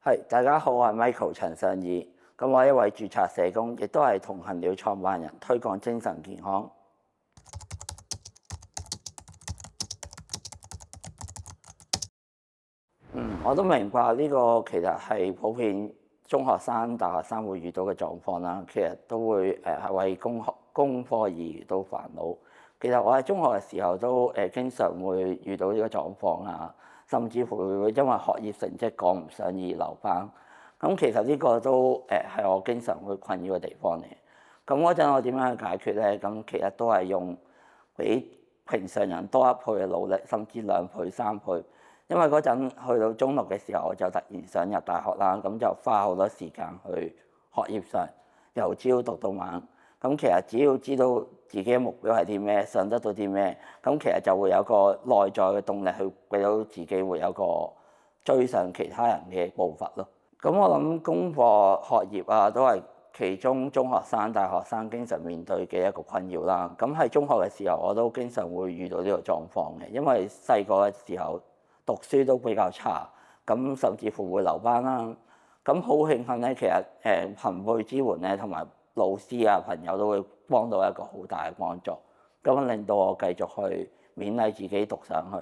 係，大家好，我係 Michael 陳尚義。咁我係一位註冊社工，亦都係同行鳥創辦人，推廣精神健康。我都明白呢個其實係普遍中學生、大學生會遇到嘅狀況啦。其實都會係為功課而遇到煩惱。其實我喺中學嘅時候都經常會遇到呢個狀況啊，甚至乎會因為學業成績趕唔上而留班。咁其實呢個都係我經常會困擾嘅地方嚟。咁嗰陣我點樣去解決咧？咁其實都係用比平常人多一倍嘅努力，甚至2倍、3倍。因為嗰陣去到中六嘅時候，我就突然想入大學啦，咁就花好多時間去學業上，由朝讀到晚。咁其實只要知道自己嘅目標係啲咩，想得到啲咩，咁其實就會有個內在嘅動力去俾到自己會有個追上其他人嘅步伐咯。咁我諗功課、學業啊，都係其中中學生、大學生經常面對嘅一個困擾啦。咁喺中學嘅時候，我都經常會遇到呢個狀況嘅，因為細個嘅時候讀書都比較差，咁甚至乎會留班啦。咁好慶幸咧，其實朋輩支援咧，同埋老師啊、朋友都會幫到一個好大嘅幫助，咁令到我繼續去勉勵自己讀上去。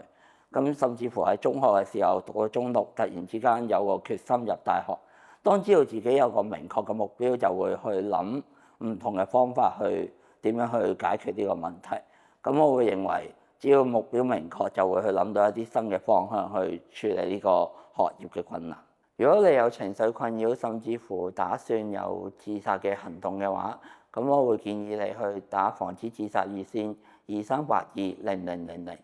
咁甚至乎喺中學嘅時候讀到中六，突然之間有個決心入大學。當知道自己有個明確嘅目標，就會去諗唔同嘅方法去點樣去解決呢個問題。咁我會認為，只要目標明確，就會去諗到一啲新嘅方向去處理呢個學業嘅困難。如果你有情緒困擾，甚至乎打算有自殺嘅行動嘅話，咁我會建議你去打防止自殺熱線23820000。